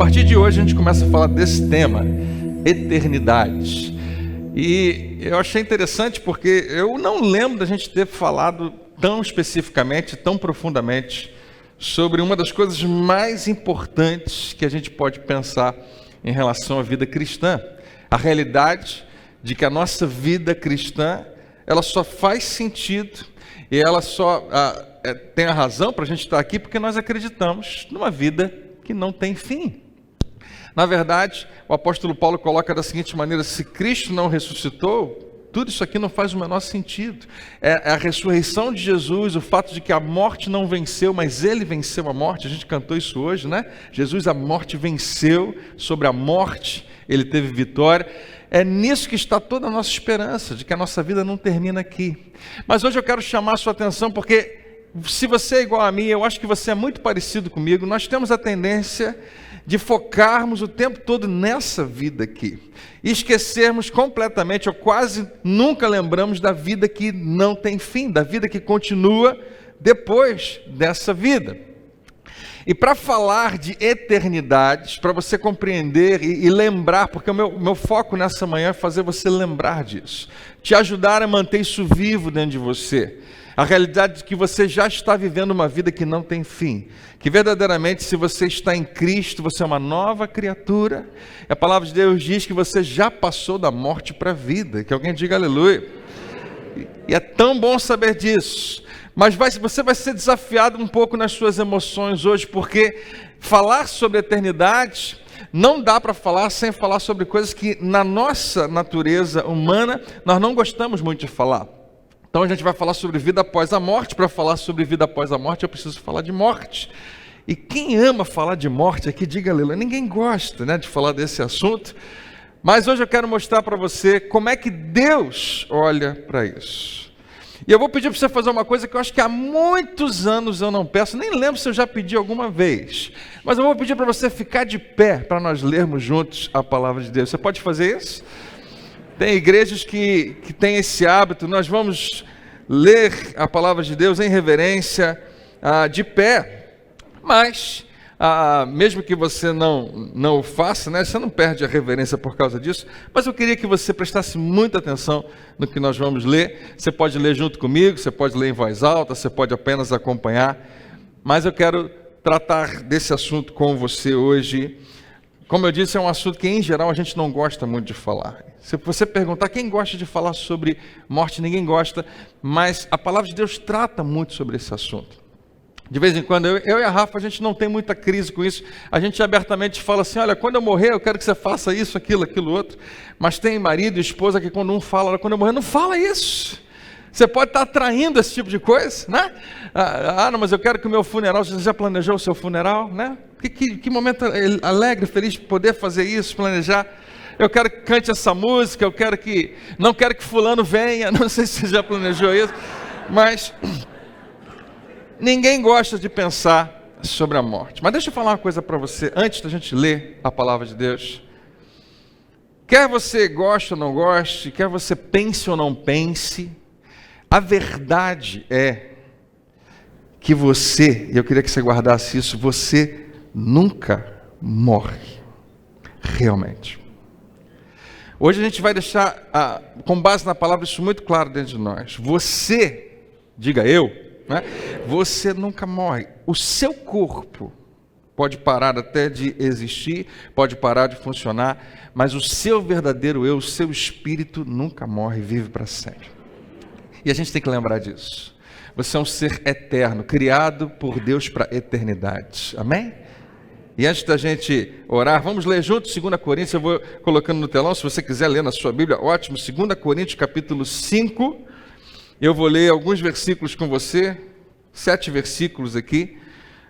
partir de hoje a gente começa a falar desse tema, eternidade. E eu achei interessante porque eu não lembro da gente ter falado tão especificamente, tão profundamente sobre uma das coisas mais importantes que a gente pode pensar em relação à vida cristã. A realidade de que a nossa vida cristã, ela só faz sentido e ela só tem a razão para a gente estar aqui porque nós acreditamos numa vida que não tem fim. Na verdade, o apóstolo Paulo coloca da seguinte maneira: se Cristo não ressuscitou, tudo isso aqui não faz o menor sentido. É a ressurreição de Jesus, o fato de que a morte não venceu, mas ele venceu a morte. A gente cantou isso hoje, né? Jesus, a morte venceu, sobre a morte ele teve vitória. É nisso que está toda a nossa esperança, de que a nossa vida não termina aqui. Mas hoje eu quero chamar a sua atenção, porque se você é igual a mim, eu acho que você é muito parecido comigo, nós temos a tendência de focarmos o tempo todo nessa vida aqui e esquecermos completamente, ou quase nunca lembramos da vida que não tem fim, da vida que continua depois dessa vida. E para falar de eternidades, para você compreender e lembrar, porque o meu foco nessa manhã é fazer você lembrar disso, te ajudar a manter isso vivo dentro de você. A realidade de que você já está vivendo uma vida que não tem fim, que verdadeiramente, se você está em Cristo, você é uma nova criatura. A palavra de Deus diz que você já passou da morte para a vida, que alguém diga aleluia. E é tão bom saber disso, mas você vai ser desafiado um pouco nas suas emoções hoje, porque falar sobre a eternidade não dá para falar sem falar sobre coisas que na nossa natureza humana nós não gostamos muito de falar. Então a gente vai falar sobre vida após a morte. Para falar sobre vida após a morte, eu preciso falar de morte. E quem ama falar de morte aqui, diga aleluia. Ninguém gosta, né, de falar desse assunto. Mas hoje eu quero mostrar para você como é que Deus olha para isso. E eu vou pedir para você fazer uma coisa que eu acho que há muitos anos eu não peço, nem lembro se eu já pedi alguma vez. Mas eu vou pedir para você ficar de pé para nós lermos juntos a palavra de Deus. Você pode fazer isso? Tem igrejas que têm esse hábito. Nós vamos ler a palavra de Deus em reverência, de pé, mas mesmo que você não o faça, né, você não perde a reverência por causa disso, mas eu queria que você prestasse muita atenção no que nós vamos ler. Você pode ler junto comigo, você pode ler em voz alta, você pode apenas acompanhar, mas eu quero tratar desse assunto com você hoje. Como eu disse, é um assunto que em geral a gente não gosta muito de falar. Se você perguntar quem gosta de falar sobre morte, ninguém gosta, mas a palavra de Deus trata muito sobre esse assunto. De vez em quando, eu e a Rafa, a gente não tem muita crise com isso. A gente abertamente fala assim: olha, quando eu morrer, eu quero que você faça isso, aquilo outro. Mas tem marido e esposa que quando um fala, olha, quando eu morrer, não fala isso. Você pode estar atraindo esse tipo de coisa, né? Não, mas eu quero que o meu funeral, você já planejou o seu funeral, né? Que momento alegre, feliz de poder fazer isso, planejar. Eu quero que cante essa música, não quero que fulano venha, não sei se você já planejou isso, mas ninguém gosta de pensar sobre a morte. Mas deixa eu falar uma coisa para você, antes da gente ler a palavra de Deus. Quer você goste ou não goste, quer você pense ou não pense, a verdade é que você, e eu queria que você guardasse isso, você nunca morre, realmente. Hoje a gente vai deixar, com base na palavra, isso muito claro dentro de nós. Você, diga eu, né? Você nunca morre. O seu corpo pode parar até de existir, pode parar de funcionar, mas o seu verdadeiro eu, o seu espírito nunca morre, vive para sempre. E a gente tem que lembrar disso. Você é um ser eterno, criado por Deus para a eternidade. Amém? E antes da gente orar, vamos ler juntos 2 Coríntios, eu vou colocando no telão, se você quiser ler na sua Bíblia, ótimo. 2 Coríntios capítulo 5, eu vou ler alguns versículos com você, 7 versículos aqui,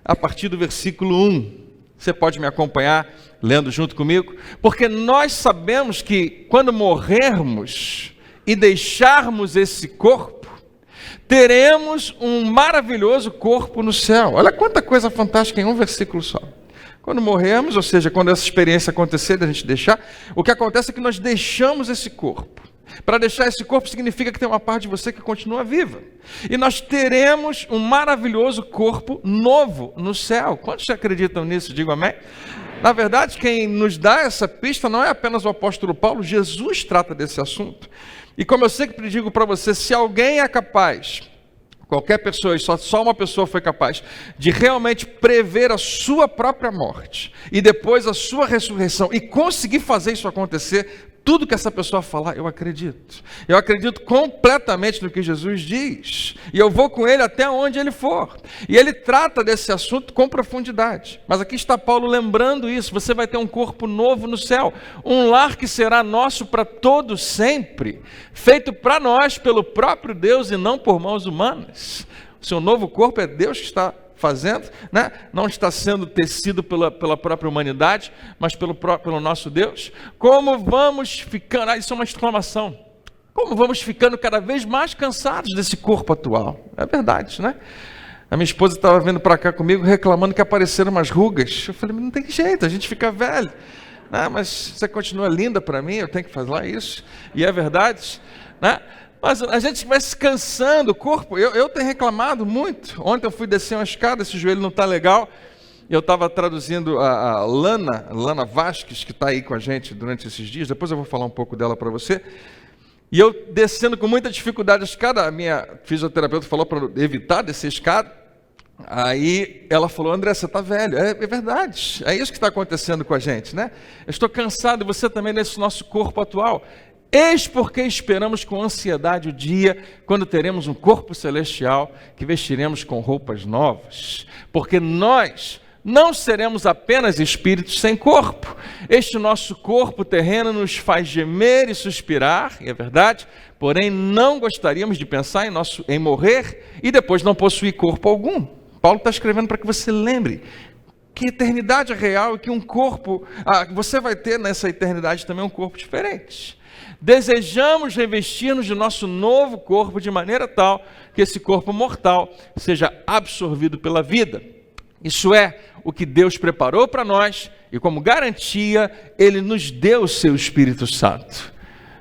a partir do versículo 1. Você pode me acompanhar lendo junto comigo? Porque nós sabemos que quando morrermos e deixarmos esse corpo, teremos um maravilhoso corpo no céu. Olha quanta coisa fantástica em um versículo só. Quando morremos, ou seja, quando essa experiência acontecer, da gente deixar, o que acontece é que nós deixamos esse corpo. Para deixar esse corpo significa que tem uma parte de você que continua viva. E nós teremos um maravilhoso corpo novo no céu. Quantos acreditam nisso? Digo amém. Na verdade, quem nos dá essa pista não é apenas o apóstolo Paulo, Jesus trata desse assunto. E como eu sempre digo para você, se alguém é capaz, qualquer pessoa, e só uma pessoa foi capaz de realmente prever a sua própria morte e depois a sua ressurreição e conseguir fazer isso acontecer, tudo que essa pessoa falar, eu acredito. Eu acredito completamente no que Jesus diz. E eu vou com ele até onde ele for. E ele trata desse assunto com profundidade. Mas aqui está Paulo lembrando isso. Você vai ter um corpo novo no céu. Um lar que será nosso para todo sempre. Feito para nós pelo próprio Deus e não por mãos humanas. O seu novo corpo é Deus que está fazendo, né? Não está sendo tecido pela própria humanidade, mas pelo nosso Deus. Como vamos ficando, isso é uma exclamação, como vamos ficando cada vez mais cansados desse corpo atual. É verdade, né? A minha esposa estava vindo para cá comigo reclamando que apareceram umas rugas. Eu falei, não tem jeito, a gente fica velho. Ah, mas você continua linda para mim, eu tenho que fazer isso. E é verdade, né? Mas a gente vai se cansando, o corpo, eu tenho reclamado muito. Ontem eu fui descer uma escada, esse joelho não está legal. Eu estava traduzindo a Lana Vasques, que está aí com a gente durante esses dias. Depois eu vou falar um pouco dela para você. E eu descendo com muita dificuldade a escada, a minha fisioterapeuta falou para evitar descer a escada. Aí ela falou, André, você está velho. É verdade, é isso que está acontecendo com a gente, né? Eu estou cansado, e você também, nesse nosso corpo atual. Eis porque esperamos com ansiedade o dia quando teremos um corpo celestial que vestiremos com roupas novas. Porque nós não seremos apenas espíritos sem corpo. Este nosso corpo terreno nos faz gemer e suspirar, e é verdade, porém não gostaríamos de pensar em morrer e depois não possuir corpo algum. Paulo está escrevendo para que você lembre que eternidade é real e que um corpo, você vai ter nessa eternidade também um corpo diferente. Desejamos revestir-nos de nosso novo corpo de maneira tal que esse corpo mortal seja absorvido pela vida. Isso é o que Deus preparou para nós e como garantia Ele nos deu o seu Espírito Santo.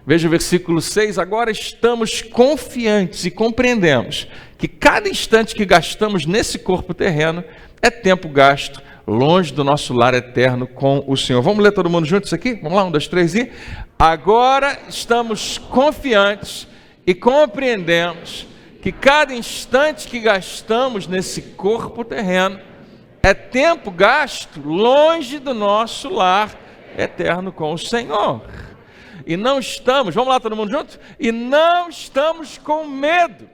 Veja o versículo 6, agora estamos confiantes e compreendemos que cada instante que gastamos nesse corpo terreno é tempo gasto longe do nosso lar eterno com o Senhor. Vamos ler todo mundo junto isso aqui? Vamos lá, 1, 2, 3 e... Agora estamos confiantes e compreendemos que cada instante que gastamos nesse corpo terreno é tempo gasto longe do nosso lar eterno com o Senhor. E não estamos, vamos lá todo mundo junto? E não estamos com medo,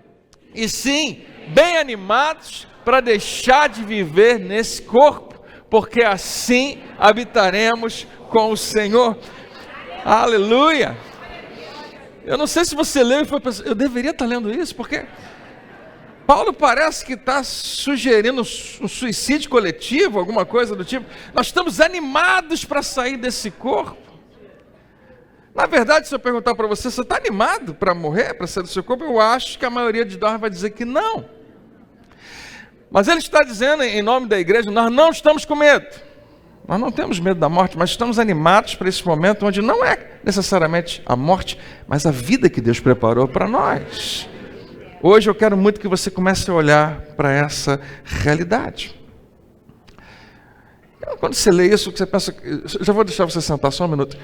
e sim bem animados para deixar de viver nesse corpo, porque assim habitaremos com o Senhor. Aleluia! Eu não sei se você leu e foi pensar, eu deveria estar lendo isso, porque Paulo parece que está sugerindo um suicídio coletivo, alguma coisa do tipo. Nós estamos animados para sair desse corpo. Na verdade, se eu perguntar para você, você está animado para morrer, para sair do seu corpo? Eu acho que a maioria de nós vai dizer que não. Mas ele está dizendo em nome da igreja, nós não estamos com medo. Nós não temos medo da morte, mas estamos animados para esse momento onde não é necessariamente a morte, mas a vida que Deus preparou para nós. Hoje eu quero muito que você comece a olhar para essa realidade. Quando você lê isso, você pensa, já vou deixar você sentar só um minuto.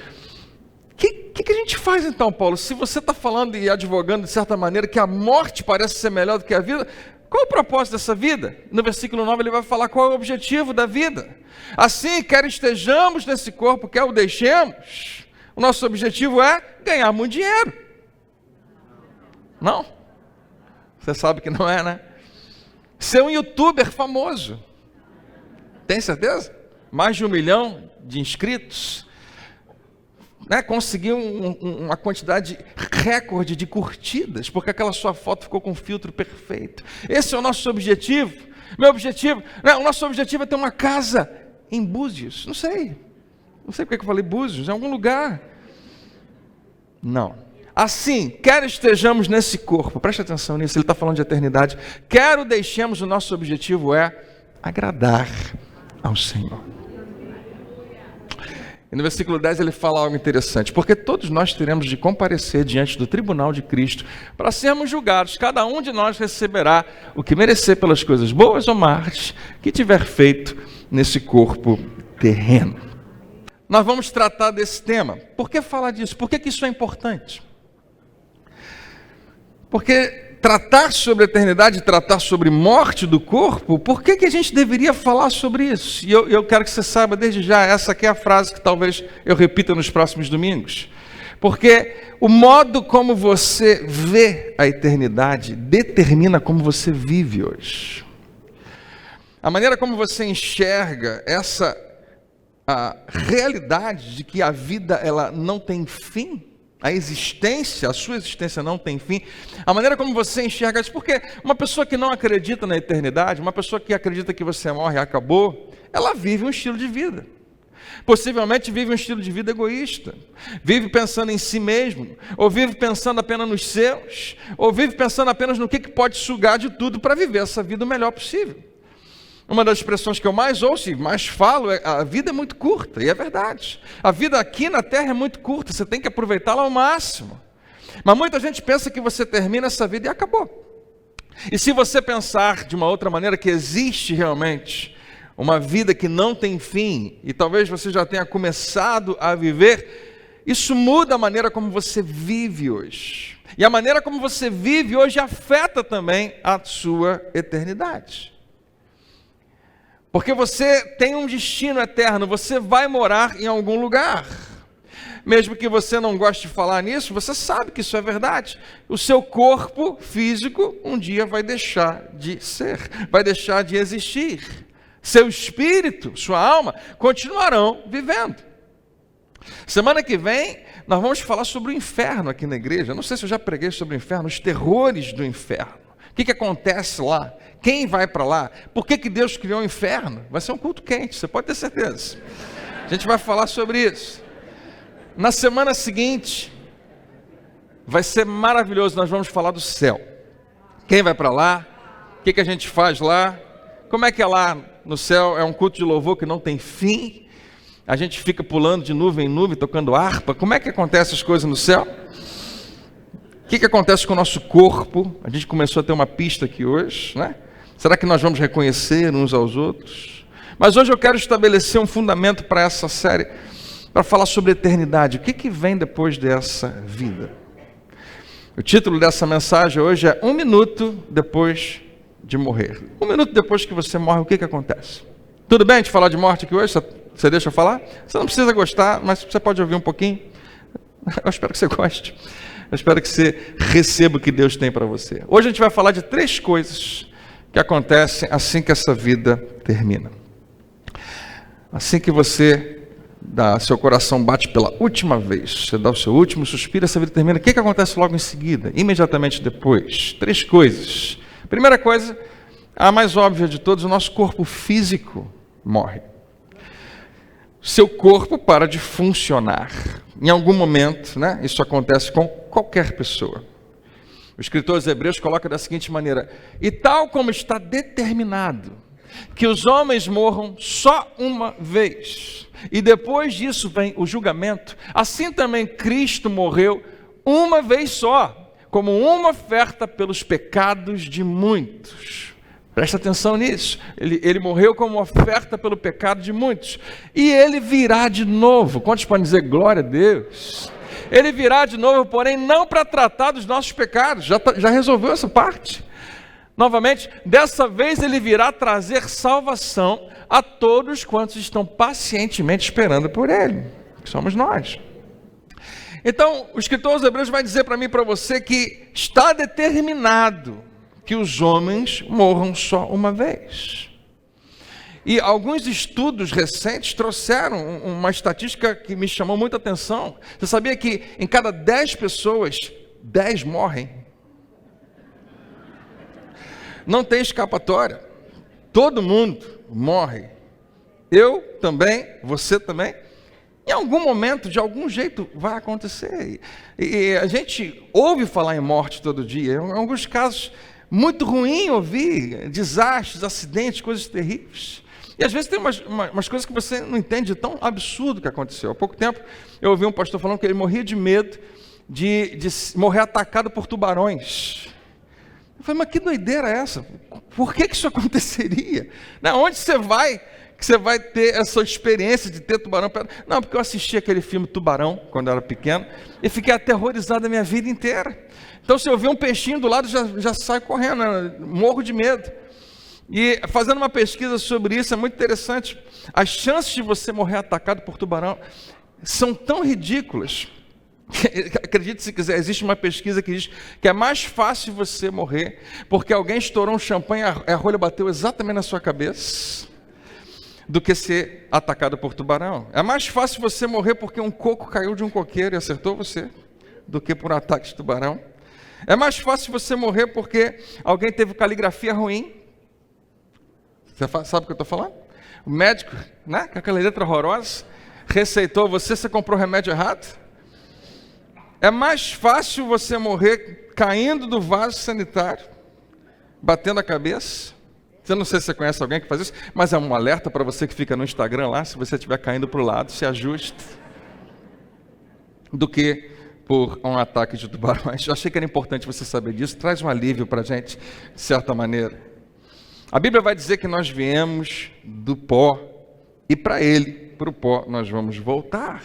O que a gente faz então, Paulo? Se você está falando e advogando de certa maneira que a morte parece ser melhor do que a vida, qual o propósito dessa vida? No versículo 9 ele vai falar qual é o objetivo da vida. Assim, quer estejamos nesse corpo, quer o deixemos, o nosso objetivo é ganhar muito dinheiro. Não? Você sabe que não é, né? Ser um youtuber famoso. Tem certeza? Mais de 1 milhão de inscritos. Né? Conseguir uma quantidade recorde de curtidas, porque aquela sua foto ficou com um filtro perfeito. Esse é o nosso objetivo. Meu objetivo, né? O nosso objetivo é ter uma casa em Búzios. Não sei porque eu falei Búzios, em algum lugar. Não. Assim, quer estejamos nesse corpo, preste atenção nisso, ele está falando de eternidade. Quer o deixemos, o nosso objetivo é agradar ao Senhor. E no versículo 10 ele fala algo interessante, porque todos nós teremos de comparecer diante do tribunal de Cristo para sermos julgados. Cada um de nós receberá o que merecer pelas coisas boas ou más que tiver feito nesse corpo terreno. nós vamos tratar desse tema. Por que falar disso? Por que isso é importante? Porque tratar sobre a eternidade, tratar sobre morte do corpo, por que a gente deveria falar sobre isso? E eu quero que você saiba desde já, essa aqui é a frase que talvez eu repita nos próximos domingos. Porque o modo como você vê a eternidade determina como você vive hoje. A maneira como você enxerga a realidade de que a vida ela não tem fim, a sua existência não tem fim, a maneira como você enxerga isso, porque uma pessoa que não acredita na eternidade, uma pessoa que acredita que você morre e acabou, ela vive um estilo de vida. Possivelmente vive um estilo de vida egoísta, vive pensando em si mesmo, ou vive pensando apenas nos seus, ou vive pensando apenas no que pode sugar de tudo para viver essa vida o melhor possível. Uma das expressões que eu mais ouço e mais falo é: a vida é muito curta, e é verdade. A vida aqui na Terra é muito curta, você tem que aproveitá-la ao máximo. Mas muita gente pensa que você termina essa vida e acabou. E se você pensar de uma outra maneira, que existe realmente uma vida que não tem fim, e talvez você já tenha começado a viver, isso muda a maneira como você vive hoje. E a maneira como você vive hoje afeta também a sua eternidade. Porque você tem um destino eterno, você vai morar em algum lugar. Mesmo que você não goste de falar nisso, você sabe que isso é verdade. O seu corpo físico um dia vai deixar de ser, vai deixar de existir. Seu espírito, sua alma, continuarão vivendo. Semana que vem, nós vamos falar sobre o inferno aqui na igreja. Não sei se eu já preguei sobre o inferno, os terrores do inferno. O que acontece lá? Quem vai para lá? Por que Deus criou o inferno? Vai ser um culto quente, você pode ter certeza. A gente vai falar sobre isso. Na semana seguinte, vai ser maravilhoso, nós vamos falar do céu. Quem vai para lá? O que a gente faz lá? Como é que é lá no céu? É um culto de louvor que não tem fim. A gente fica pulando de nuvem em nuvem, tocando harpa. Como é que acontecem as coisas no céu? O que acontece com o nosso corpo? A gente começou a ter uma pista aqui hoje, né? Será que nós vamos reconhecer uns aos outros? Mas hoje eu quero estabelecer um fundamento para essa série, para falar sobre a eternidade. O que vem depois dessa vida? O título dessa mensagem hoje é 1 minuto depois de morrer. 1 minuto depois que você morre, o que acontece? Tudo bem a gente falar de morte aqui hoje? Você deixa eu falar? Você não precisa gostar, mas você pode ouvir um pouquinho. Eu espero que você goste. Eu espero que você receba o que Deus tem para você. Hoje a gente vai falar de 3 coisas que acontecem assim que essa vida termina. Assim que seu coração bate pela última vez, você dá o seu último suspiro, essa vida termina. O que acontece logo em seguida? Imediatamente depois? 3 coisas. Primeira coisa, a mais óbvia de todas, o nosso corpo físico morre. Seu corpo para de funcionar. Em algum momento, né, isso acontece com qualquer pessoa. O escritor aos Hebreus coloca da seguinte maneira: e tal como está determinado que os homens morram só uma vez, e depois disso vem o julgamento, assim também Cristo morreu uma vez só, como uma oferta pelos pecados de muitos. Presta atenção nisso. Ele morreu como oferta pelo pecado de muitos. E ele virá de novo. Quantos podem dizer glória a Deus? Ele virá de novo, porém não para tratar dos nossos pecados. Já resolveu essa parte. Novamente, dessa vez ele virá trazer salvação a todos quantos estão pacientemente esperando por ele, que somos nós. Então, o escritor aos Hebreus vai dizer para mim e para você que está determinado que os homens morram só uma vez. E alguns estudos recentes trouxeram uma estatística que me chamou muita atenção. Você sabia que em cada 10 pessoas, 10 morrem? Não tem escapatória. Todo mundo morre. Eu também, você também. Em algum momento, de algum jeito, vai acontecer. E a gente ouve falar em morte todo dia. Em alguns casos, muito ruim ouvir desastres, acidentes, coisas terríveis. E às vezes tem umas coisas que você não entende, tão absurdo que aconteceu. Há pouco tempo, eu ouvi um pastor falando que ele morria de medo de morrer atacado por tubarões. Eu falei, mas que doideira é essa? Por que isso aconteceria? Onde você vai, que você vai ter essa experiência de ter tubarão. Não, porque eu assisti aquele filme Tubarão, quando eu era pequeno, e fiquei aterrorizado a minha vida inteira. Então, se eu ver um peixinho do lado, já saio correndo, né? Morro de medo. E fazendo uma pesquisa sobre isso, é muito interessante. As chances de você morrer atacado por tubarão são tão ridículas. Acredite se quiser, existe uma pesquisa que diz que é mais fácil você morrer porque alguém estourou um champanhe e a rolha bateu exatamente na sua cabeça do que ser atacado por tubarão. É mais fácil você morrer porque um coco caiu de um coqueiro e acertou você do que por um ataque de tubarão. É mais fácil você morrer porque alguém teve caligrafia ruim. Você sabe o que eu estou falando? O médico, né, com aquela letra horrorosa, receitou você comprou remédio errado. É mais fácil você morrer caindo do vaso sanitário, batendo a cabeça. Eu não sei se você conhece alguém que faz isso, mas é um alerta para você que fica no Instagram lá, se você estiver caindo para o lado, se ajuste, do que por um ataque de tubarões. Eu achei que era importante você saber disso, traz um alívio para a gente, de certa maneira. A Bíblia vai dizer que nós viemos do pó, e para o pó, nós vamos voltar.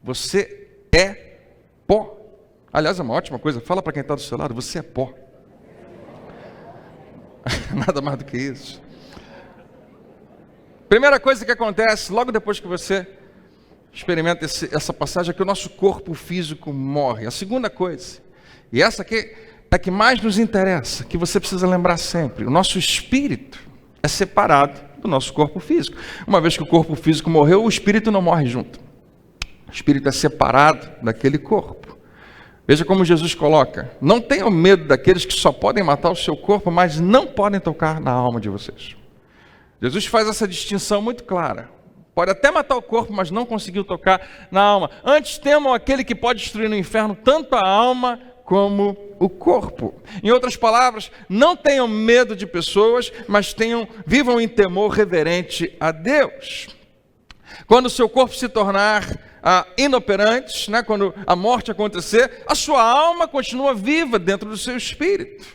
Você é pó. Aliás, é uma ótima coisa, fala para quem está do seu lado, você é pó. Nada mais do que isso. Primeira coisa que acontece, logo depois que você experimenta essa passagem, é que o nosso corpo físico morre. A segunda coisa, e essa aqui é a que mais nos interessa, que você precisa lembrar sempre, o nosso espírito é separado do nosso corpo físico. Uma vez que o corpo físico morreu, o espírito não morre junto. O espírito é separado daquele corpo. Veja como Jesus coloca: não tenham medo daqueles que só podem matar o seu corpo, mas não podem tocar na alma de vocês. Jesus faz essa distinção muito clara. Pode até matar o corpo, mas não conseguiu tocar na alma. Antes temam aquele que pode destruir no inferno tanto a alma como o corpo. Em outras palavras, não tenham medo de pessoas, mas vivam em temor reverente a Deus. Quando o seu corpo se tornar inoperante, né, quando a morte acontecer, a sua alma continua viva dentro do seu espírito.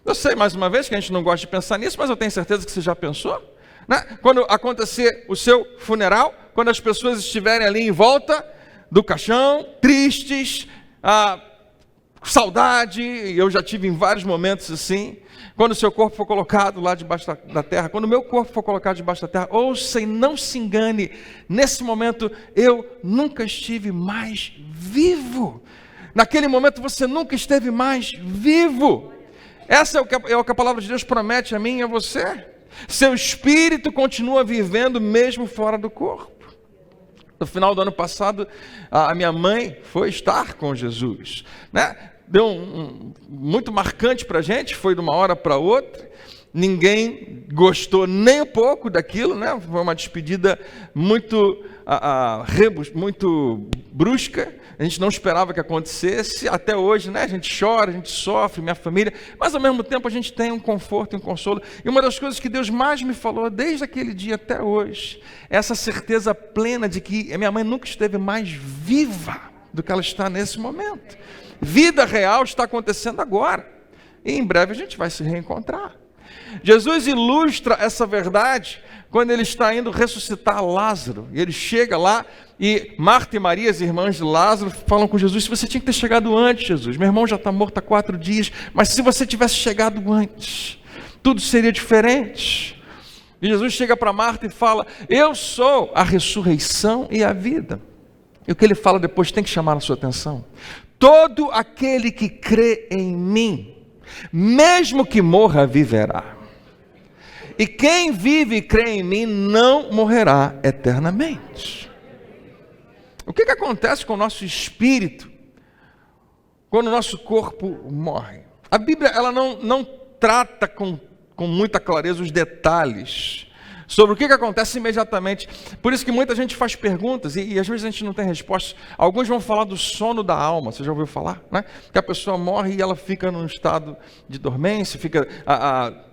Eu sei, mais uma vez, que a gente não gosta de pensar nisso, mas eu tenho certeza que você já pensou, né? Quando acontecer o seu funeral, quando as pessoas estiverem ali em volta do caixão, tristes, saudade, eu já tive em vários momentos assim. Quando o seu corpo for colocado lá debaixo da terra, quando o meu corpo for colocado debaixo da terra, ouça e não se engane, nesse momento eu nunca estive mais vivo. Naquele momento você nunca esteve mais vivo. Essa é o que a palavra de Deus promete a mim e a você. Seu espírito continua vivendo mesmo fora do corpo. No final do ano passado, a minha mãe foi estar com Jesus, né? Deu muito marcante para a gente, foi de uma hora para outra. Ninguém gostou nem um pouco daquilo, né? Foi uma despedida muito brusca. A gente não esperava que acontecesse. Até hoje, né? A gente chora, a gente sofre, minha família, mas ao mesmo tempo a gente tem um conforto, um consolo. E uma das coisas que Deus mais me falou desde aquele dia até hoje é essa certeza plena de que a minha mãe nunca esteve mais viva do que ela está nesse momento. Vida real está acontecendo agora. E em breve a gente vai se reencontrar. Jesus ilustra essa verdade quando ele está indo ressuscitar Lázaro. E ele chega lá e Marta e Maria, as irmãs de Lázaro, falam com Jesus: você tinha que ter chegado antes, Jesus. Meu irmão já está morto há 4 dias, mas se você tivesse chegado antes, tudo seria diferente. E Jesus chega para Marta e fala: eu sou a ressurreição e a vida. E o que ele fala depois tem que chamar a sua atenção. Todo aquele que crê em mim, mesmo que morra, viverá. E quem vive e crê em mim não morrerá eternamente. O que acontece com o nosso espírito quando o nosso corpo morre? A Bíblia ela não trata com muita clareza os detalhes sobre o que acontece imediatamente. Por isso que muita gente faz perguntas e às vezes a gente não tem resposta. Alguns vão falar do sono da alma, você já ouviu falar, né? Que a pessoa morre e ela fica num estado de dormência, fica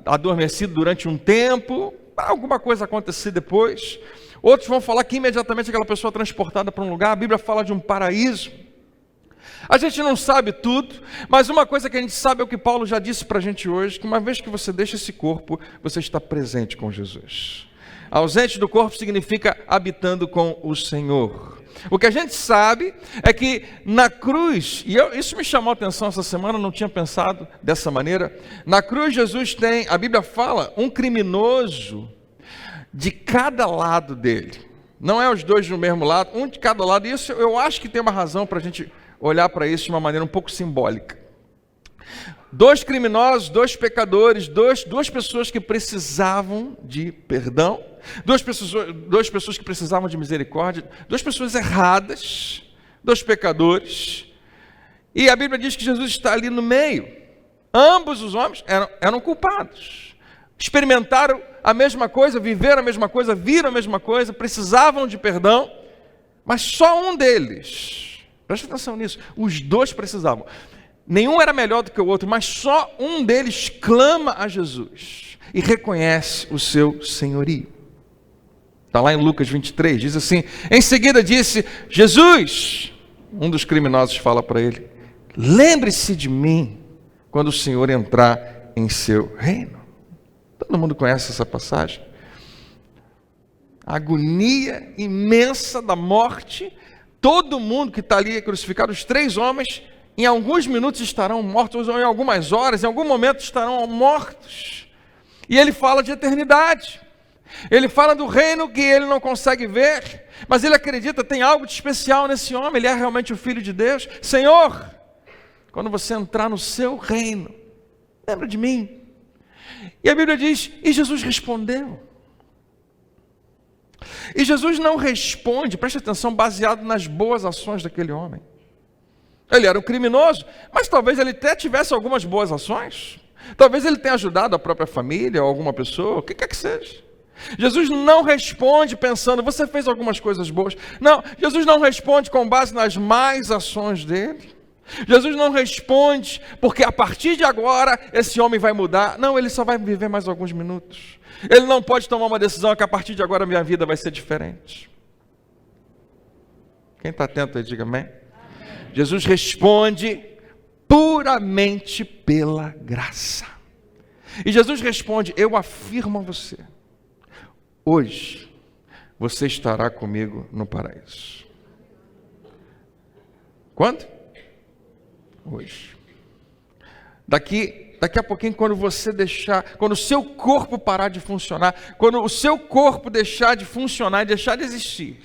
adormecida durante um tempo, para alguma coisa acontecer depois. Outros vão falar que imediatamente aquela pessoa é transportada para um lugar. A Bíblia fala de um paraíso. A gente não sabe tudo, mas uma coisa que a gente sabe é o que Paulo já disse para a gente hoje, que uma vez que você deixa esse corpo, você está presente com Jesus. Ausente do corpo significa habitando com o Senhor. O que a gente sabe é que na cruz, isso me chamou a atenção essa semana, eu não tinha pensado dessa maneira. Na cruz Jesus tem, a Bíblia fala, um criminoso de cada lado dele. Não é os dois do mesmo lado, um de cada lado. Isso eu acho que tem uma razão para a gente olhar para isso de uma maneira um pouco simbólica. Dois criminosos, dois pecadores, duas pessoas que precisavam de perdão, duas pessoas que precisavam de misericórdia, duas pessoas erradas, dois pecadores. E a Bíblia diz que Jesus está ali no meio. Ambos os homens eram culpados. Experimentaram a mesma coisa, viveram a mesma coisa, viram a mesma coisa, precisavam de perdão, mas só um deles, presta atenção nisso, os dois precisavam. Nenhum era melhor do que o outro, mas só um deles clama a Jesus e reconhece o seu senhorio. Está lá em Lucas 23, diz assim: em seguida disse, Jesus, um dos criminosos fala para ele, lembre-se de mim quando o Senhor entrar em seu reino. Todo mundo conhece essa passagem? A agonia imensa da morte, todo mundo que está ali crucificado, os três homens, em alguns minutos estarão mortos, ou em algumas horas, em algum momento estarão mortos. E ele fala de eternidade. Ele fala do reino que ele não consegue ver, mas ele acredita, tem algo de especial nesse homem, ele é realmente o Filho de Deus. Senhor, quando você entrar no seu reino, lembra de mim. E a Bíblia diz, e Jesus respondeu. E Jesus não responde, preste atenção, baseado nas boas ações daquele homem. Ele era um criminoso, mas talvez ele até tivesse algumas boas ações. Talvez ele tenha ajudado a própria família ou alguma pessoa, o que quer que seja. Jesus não responde pensando, você fez algumas coisas boas. Não, Jesus não responde com base nas más ações dele. Jesus não responde porque a partir de agora esse homem vai mudar. Não, ele só vai viver mais alguns minutos. Ele não pode tomar uma decisão que a partir de agora a minha vida vai ser diferente. Quem está atento aí, diga amém. Jesus responde puramente pela graça. E Jesus responde, eu afirmo a você, hoje você estará comigo no paraíso. Quando? Hoje. Daqui a pouquinho, quando o seu corpo parar de funcionar, quando o seu corpo deixar de funcionar e deixar de existir,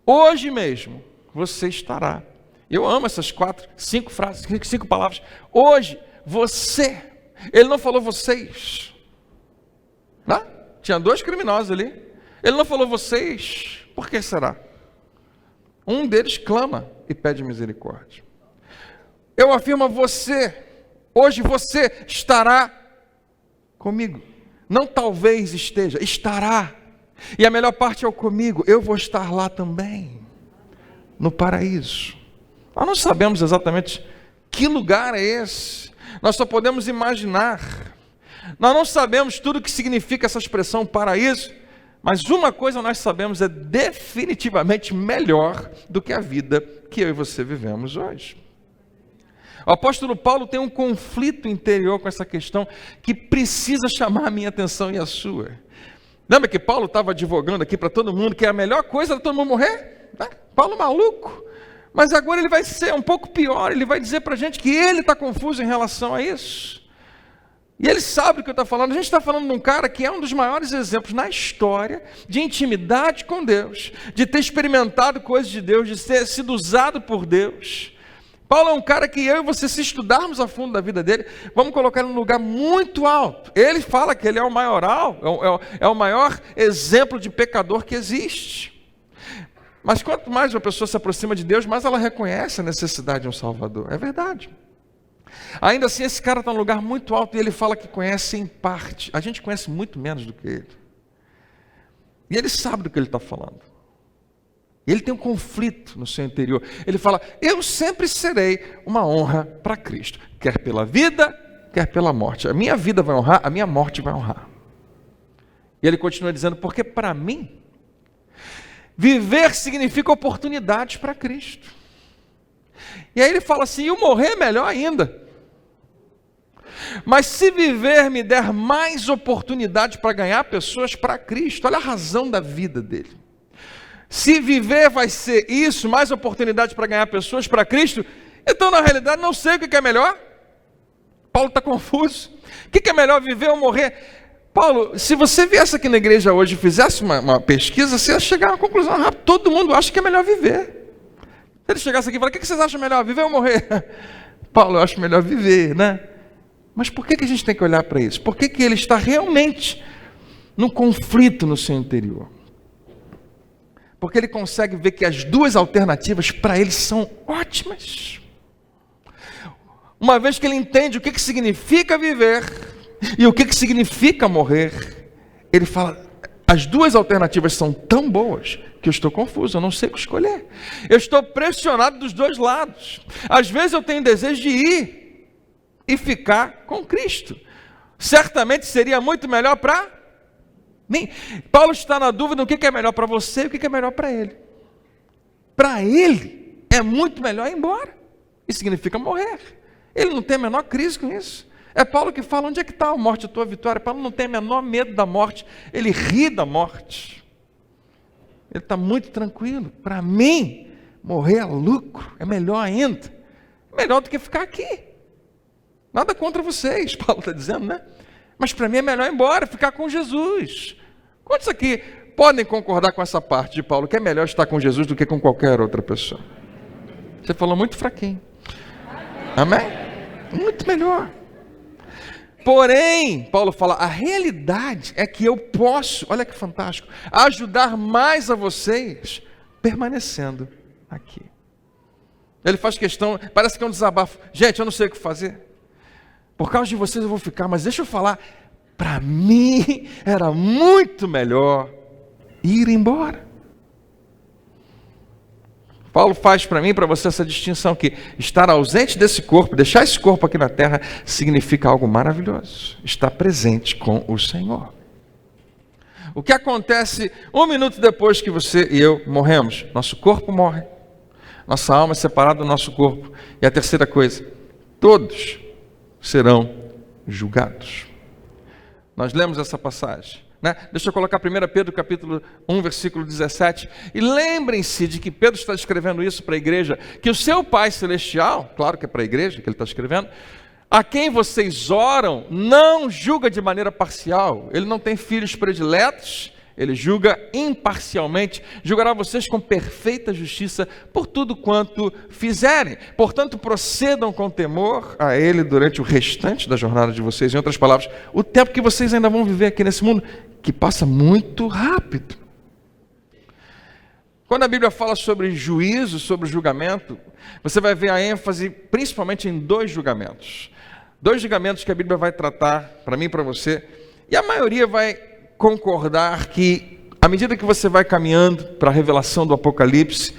hoje mesmo você estará. Eu amo essas 5 frases, 5 palavras. Hoje, você. Ele não falou vocês. Não? Tinha 2 criminosos ali. Ele não falou vocês. Por que será? Um deles clama e pede misericórdia. Eu afirmo a você. Hoje você estará comigo. Não talvez esteja, estará. E a melhor parte é o comigo. Eu vou estar lá também. No paraíso. Nós não sabemos exatamente que lugar é esse. Nós só podemos imaginar. Nós não sabemos tudo o que significa essa expressão paraíso, mas uma coisa nós sabemos, é definitivamente melhor do que a vida que eu e você vivemos hoje. O apóstolo Paulo tem um conflito interior com essa questão que precisa chamar a minha atenção e a sua. Lembra que Paulo estava advogando aqui para todo mundo que a melhor coisa era todo mundo morrer? Paulo maluco. Mas agora ele vai ser um pouco pior, ele vai dizer para a gente que ele está confuso em relação a isso. E ele sabe do que eu estou falando. A gente está falando de um cara que é um dos maiores exemplos na história de intimidade com Deus, de ter experimentado coisas de Deus, de ter sido usado por Deus. Paulo é um cara que eu e você, se estudarmos a fundo da vida dele, vamos colocar ele num lugar muito alto. Ele fala que ele é o maioral, é o maior exemplo de pecador que existe. Mas quanto mais uma pessoa se aproxima de Deus, mais ela reconhece a necessidade de um Salvador. É verdade. Ainda assim, esse cara está num lugar muito alto e ele fala que conhece em parte. A gente conhece muito menos do que ele. E ele sabe do que ele está falando. E ele tem um conflito no seu interior. Ele fala, eu sempre serei uma honra para Cristo. Quer pela vida, quer pela morte. A minha vida vai honrar, a minha morte vai honrar. E ele continua dizendo, porque para mim, viver significa oportunidades para Cristo. E aí ele fala assim, e o morrer é melhor ainda. Mas se viver me der mais oportunidade para ganhar pessoas para Cristo, olha a razão da vida dele. Se viver vai ser isso, mais oportunidade para ganhar pessoas para Cristo, então na realidade não sei o que é melhor. Paulo está confuso. O que é melhor, viver ou morrer? Paulo, se você viesse aqui na igreja hoje e fizesse uma pesquisa, você ia chegar a uma conclusão rápida. Todo mundo acha que é melhor viver. Se ele chegasse aqui e falasse, o que vocês acham melhor, viver ou morrer? Paulo, eu acho melhor viver, né? Mas por que a gente tem que olhar para isso? Por que ele está realmente num conflito no seu interior? Porque ele consegue ver que as duas alternativas para ele são ótimas. Uma vez que ele entende o que significa viver e o que significa morrer, ele fala, as duas alternativas são tão boas que eu estou confuso, eu não sei o que escolher. Eu estou pressionado dos dois lados. Às vezes eu tenho desejo de ir e ficar com Cristo. Certamente seria muito melhor para mim. Paulo está na dúvida do que é melhor para você e o que é melhor para ele. Para ele é muito melhor ir embora. Isso significa morrer. Ele não tem a menor crise com isso. É Paulo que fala, onde é que está a morte, a tua vitória? Paulo não tem o menor medo da morte. Ele ri da morte. Ele está muito tranquilo. Para mim, morrer é lucro. É melhor ainda. É melhor do que ficar aqui. Nada contra vocês, Paulo está dizendo, né? Mas para mim é melhor ir embora, ficar com Jesus. Quantos aqui podem concordar com essa parte de Paulo, que é melhor estar com Jesus do que com qualquer outra pessoa? Você falou muito fraquinho. Amém? Muito melhor. Porém, Paulo fala, a realidade é que eu posso, olha que fantástico, ajudar mais a vocês permanecendo aqui. Ele faz questão, parece que é um desabafo. Gente, eu não sei o que fazer. Por causa de vocês eu vou ficar, mas deixa eu falar, para mim era muito melhor ir embora. Paulo faz para mim e para você essa distinção que estar ausente desse corpo, deixar esse corpo aqui na terra, significa algo maravilhoso. Estar presente com o Senhor. O que acontece 1 minuto depois que você e eu morremos? Nosso corpo morre. Nossa alma é separada do nosso corpo. E a terceira coisa, todos serão julgados. Nós lemos essa passagem, né? Deixa eu colocar 1 Pedro capítulo 1, versículo 17. E lembrem-se de que Pedro está escrevendo isso para a igreja, que o seu Pai Celestial, claro que é para a igreja que ele está escrevendo, a quem vocês oram, não julga de maneira parcial. Ele não tem filhos prediletos, ele julga imparcialmente, julgará vocês com perfeita justiça por tudo quanto fizerem. Portanto, procedam com temor a ele durante o restante da jornada de vocês. Em outras palavras, o tempo que vocês ainda vão viver aqui nesse mundo, que passa muito rápido. Quando a Bíblia fala sobre juízo, sobre julgamento, você vai ver a ênfase principalmente em 2 julgamentos. 2 julgamentos que a Bíblia vai tratar para mim e para você, e a maioria vai concordar que, à medida que você vai caminhando para a revelação do Apocalipse,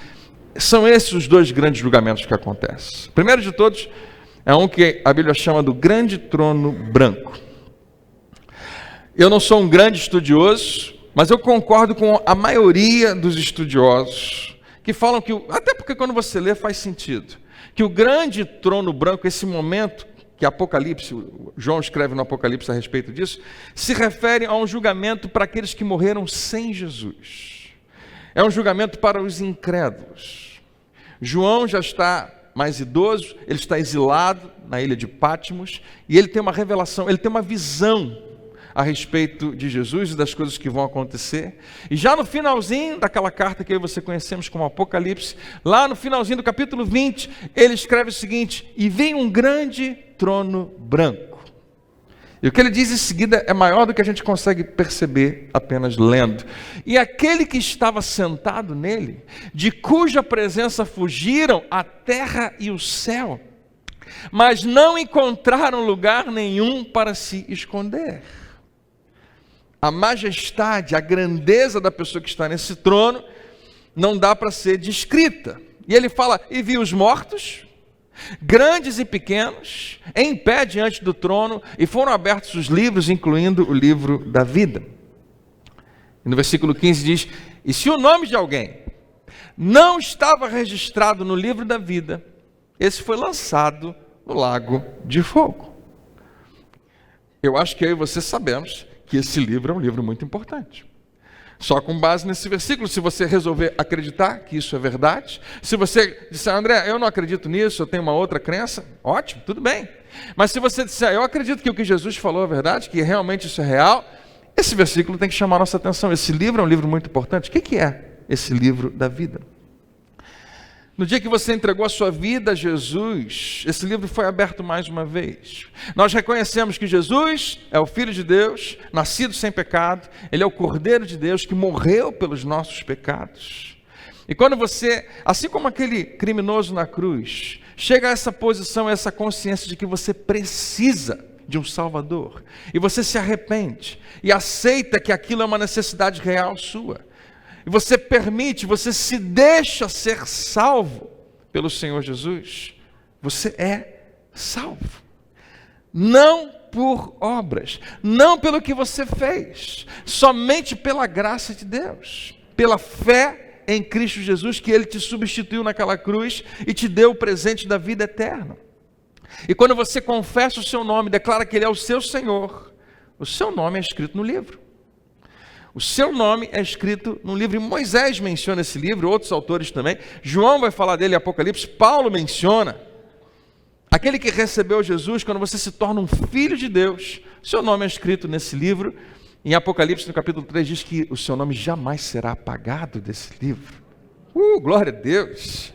são esses os 2 grandes julgamentos que acontecem. O primeiro de todos é um que a Bíblia chama do grande trono branco. Eu não sou um grande estudioso, mas eu concordo com a maioria dos estudiosos que falam que, até porque quando você lê faz sentido, que o grande trono branco, esse momento que Apocalipse, João escreve no Apocalipse a respeito disso, se refere a um julgamento para aqueles que morreram sem Jesus. É um julgamento para os incrédulos. João já está mais idoso, ele está exilado na ilha de Patmos, e ele tem uma revelação, ele tem uma visão a respeito de Jesus e das coisas que vão acontecer. E já no finalzinho daquela carta que você conhecemos como Apocalipse, lá no finalzinho do capítulo 20, ele escreve o seguinte: e vem um grande trono branco. E o que ele diz em seguida é maior do que a gente consegue perceber apenas lendo. E aquele que estava sentado nele, de cuja presença fugiram a terra e o céu, mas não encontraram lugar nenhum para se esconder. A majestade, a grandeza da pessoa que está nesse trono não dá para ser descrita. E ele fala, e vi os mortos, grandes e pequenos, em pé diante do trono, e foram abertos os livros, incluindo o livro da vida. E no versículo 15 diz, e se o nome de alguém não estava registrado no livro da vida, esse foi lançado no lago de fogo. eu acho que eu e você sabemos que esse livro é um livro muito importante. Só com base nesse versículo, se você resolver acreditar que isso é verdade, se você disser, André, eu não acredito nisso, eu tenho uma outra crença, ótimo, tudo bem. Mas se você disser, eu acredito que o que Jesus falou é verdade, que realmente isso é real, esse versículo tem que chamar a nossa atenção. Esse livro é um livro muito importante. O que é esse livro da vida? No dia que você entregou a sua vida a Jesus, esse livro foi aberto mais uma vez. Nós reconhecemos que Jesus é o Filho de Deus, nascido sem pecado, Ele é o Cordeiro de Deus que morreu pelos nossos pecados. E quando você, assim como aquele criminoso na cruz, chega a essa posição, a essa consciência de que você precisa de um Salvador, e você se arrepende, e aceita que aquilo é uma necessidade real sua, e você permite, você se deixa ser salvo pelo Senhor Jesus, você é salvo. Não por obras, não pelo que você fez, somente pela graça de Deus, pela fé em Cristo Jesus, que Ele te substituiu naquela cruz e te deu o presente da vida eterna. E quando você confessa o seu nome, declara que Ele é o seu Senhor, o seu nome é escrito no livro. O seu nome é escrito no livro, e Moisés menciona esse livro, outros autores também, João vai falar dele em Apocalipse, Paulo menciona. Aquele que recebeu Jesus, quando você se torna um filho de Deus, seu nome é escrito nesse livro. Em Apocalipse, no capítulo 3, diz que o seu nome jamais será apagado desse livro. Glória a Deus!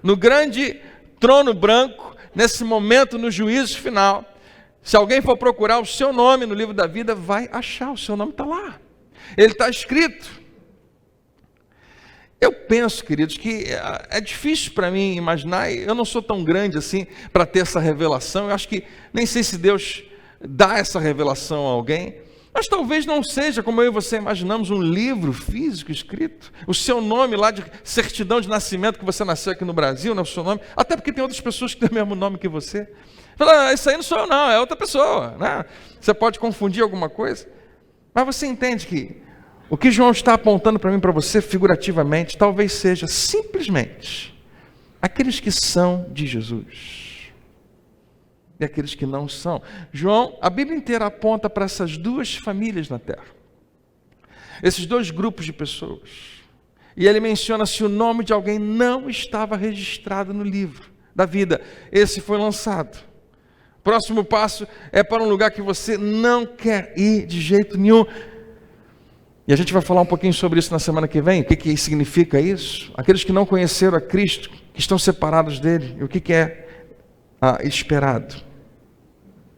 No grande trono branco, nesse momento, no juízo final, se alguém for procurar o seu nome no livro da vida, vai achar, o seu nome está lá. Ele está escrito. Eu penso, queridos, que é difícil para mim imaginar, eu não sou tão grande assim para ter essa revelação, eu acho que nem sei se Deus dá essa revelação a alguém, mas talvez não seja, como eu e você imaginamos, um livro físico escrito, o seu nome lá de certidão de nascimento, que você nasceu aqui no Brasil, não é o seu nome, até porque tem outras pessoas que têm o mesmo nome que você. Fala, isso aí não sou eu não, é outra pessoa, né? Você pode confundir alguma coisa. Mas você entende que o que João está apontando para mim, para você, figurativamente, talvez seja simplesmente aqueles que são de Jesus e aqueles que não são. João, a Bíblia inteira aponta para essas duas famílias na terra, esses dois grupos de pessoas. E ele menciona se o nome de alguém não estava registrado no livro da vida, esse foi lançado. Próximo passo é para um lugar que você não quer ir de jeito nenhum. E a gente vai falar um pouquinho sobre isso na semana que vem. O que significa isso? Aqueles que não conheceram a Cristo, que estão separados dele. E o que é esperado?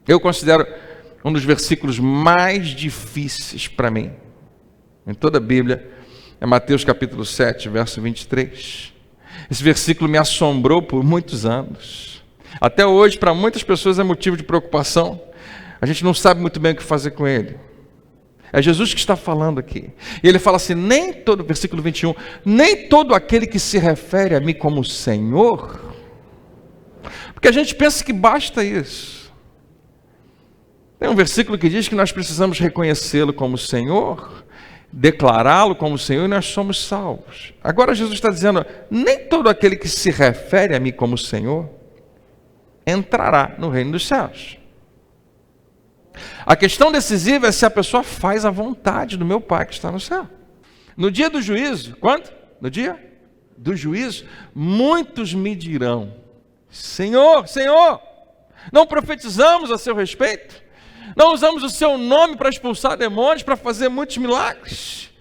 Eu considero um dos versículos mais difíceis para mim, em toda a Bíblia, é Mateus capítulo 7, verso 23. Esse versículo me assombrou por muitos anos. Até hoje, para muitas pessoas é motivo de preocupação. A gente não sabe muito bem o que fazer com ele. É Jesus que está falando aqui. E ele fala assim, versículo 21, nem todo aquele que se refere a mim como Senhor, porque a gente pensa que basta isso. Tem um versículo que diz que nós precisamos reconhecê-lo como Senhor, declará-lo como Senhor, e nós somos salvos. Agora Jesus está dizendo, nem todo aquele que se refere a mim como Senhor entrará no reino dos céus. A questão decisiva é se a pessoa faz a vontade do meu Pai que está no céu. No dia do juízo, quando? No dia do juízo, muitos me dirão, Senhor, Senhor, não profetizamos a seu respeito? Não usamos o seu nome para expulsar demônios, para fazer muitos milagres?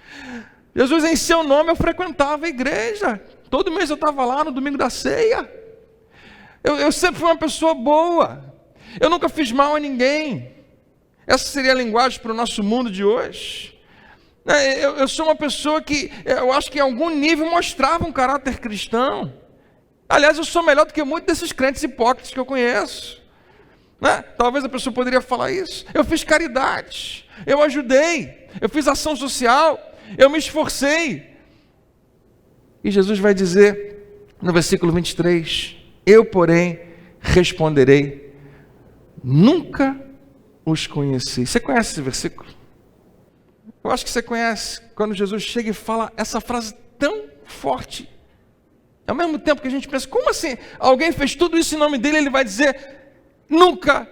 Jesus, em seu nome eu frequentava a igreja, todo mês eu estava lá no domingo da ceia, eu sempre fui uma pessoa boa, eu nunca fiz mal a ninguém. Essa seria a linguagem para o nosso mundo de hoje. Eu sou uma pessoa que, eu acho que em algum nível mostrava um caráter cristão. Aliás, eu sou melhor do que muitos desses crentes hipócritas que eu conheço. Talvez a pessoa poderia falar isso. Eu fiz caridade, eu ajudei, eu fiz ação social, eu me esforcei. E Jesus vai dizer, no versículo 23, eu, porém, responderei, nunca os conheci. Você conhece esse versículo? Eu acho que você conhece, quando Jesus chega e fala essa frase tão forte. Ao mesmo tempo que a gente pensa, como assim? Alguém fez tudo isso em nome dele, ele vai dizer, nunca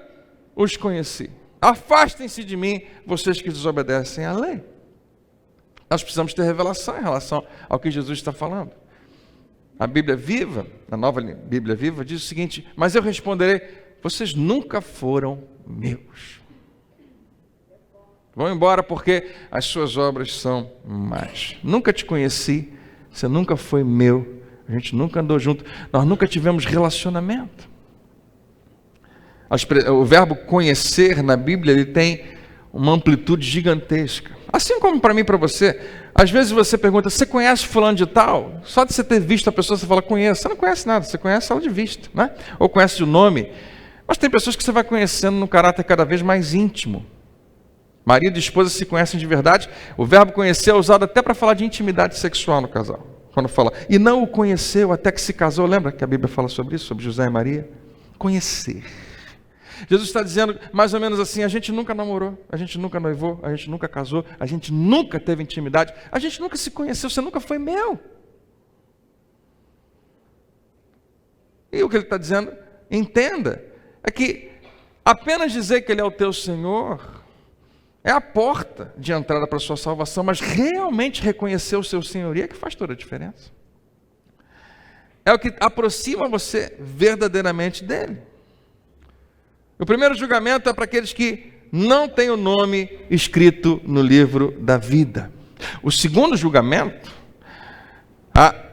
os conheci. Afastem-se de mim, vocês que desobedecem à lei. Nós precisamos ter revelação em relação ao que Jesus está falando. A Bíblia Viva, a nova Bíblia Viva, diz o seguinte: mas eu responderei, vocês nunca foram meus. Vão embora porque as suas obras são más. Nunca te conheci, você nunca foi meu, a gente nunca andou junto, nós nunca tivemos relacionamento. O verbo conhecer na Bíblia, ele tem uma amplitude gigantesca. Assim como para mim e para você. Às vezes você pergunta, você conhece fulano de tal? Só de você ter visto a pessoa, você fala, conheço. Você não conhece nada, você conhece ela de vista, né? Ou conhece o nome. Mas tem pessoas que você vai conhecendo no caráter cada vez mais íntimo. Marido e esposa se conhecem de verdade. O verbo conhecer é usado até para falar de intimidade sexual no casal. Quando fala, e não o conheceu até que se casou. Lembra que a Bíblia fala sobre isso, sobre José e Maria? Conhecer. Jesus está dizendo mais ou menos assim, a gente nunca namorou, a gente nunca noivou, a gente nunca casou, a gente nunca teve intimidade, a gente nunca se conheceu, você nunca foi meu. E o que ele está dizendo, entenda, é que apenas dizer que ele é o teu Senhor é a porta de entrada para a sua salvação, mas realmente reconhecer o seu senhorio é que faz toda a diferença. É o que aproxima você verdadeiramente dele. O primeiro julgamento é para aqueles que não têm o nome escrito no livro da vida. O segundo julgamento,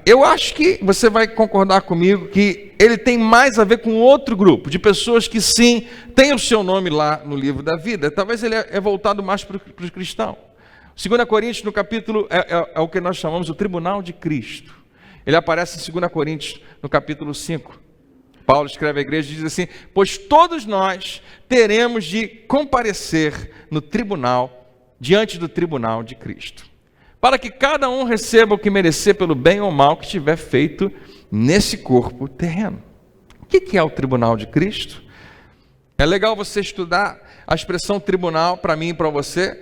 eu acho que você vai concordar comigo que ele tem mais a ver com outro grupo de pessoas que sim, têm o seu nome lá no livro da vida. Talvez ele é voltado mais para os cristãos. 2 Coríntios, no capítulo, é o que nós chamamos o tribunal de Cristo. Ele aparece em 2 Coríntios, no capítulo 5. Paulo escreve à igreja e diz assim, pois todos nós teremos de comparecer no tribunal, diante do tribunal de Cristo, para que cada um receba o que merecer pelo bem ou mal que tiver feito nesse corpo terreno. O que é o tribunal de Cristo? É legal você estudar a expressão tribunal para mim e para você.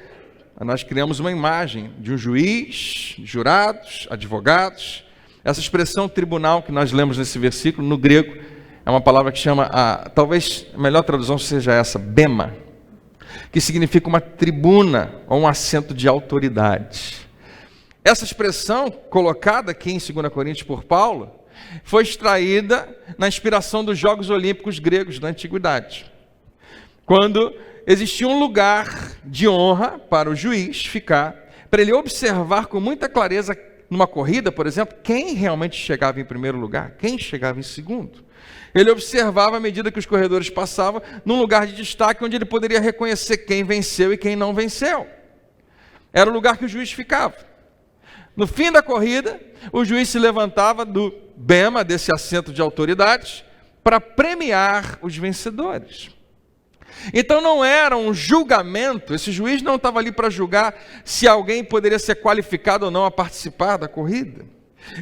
Nós criamos uma imagem de um juiz, jurados, advogados. Essa expressão tribunal que nós lemos nesse versículo, no grego, é uma palavra que chama, talvez a melhor tradução seja essa, bema, que significa uma tribuna ou um assento de autoridade. Essa expressão, colocada aqui em 2 Coríntios por Paulo, foi extraída na inspiração dos Jogos Olímpicos gregos da Antiguidade, quando existia um lugar de honra para o juiz ficar, para ele observar com muita clareza, numa corrida, por exemplo, quem realmente chegava em primeiro lugar, quem chegava em segundo. Ele observava à medida que os corredores passavam, num lugar de destaque onde ele poderia reconhecer quem venceu e quem não venceu. Era o lugar que o juiz ficava. No fim da corrida, o juiz se levantava do bema, desse assento de autoridade, para premiar os vencedores. Então não era um julgamento, esse juiz não estava ali para julgar se alguém poderia ser qualificado ou não a participar da corrida.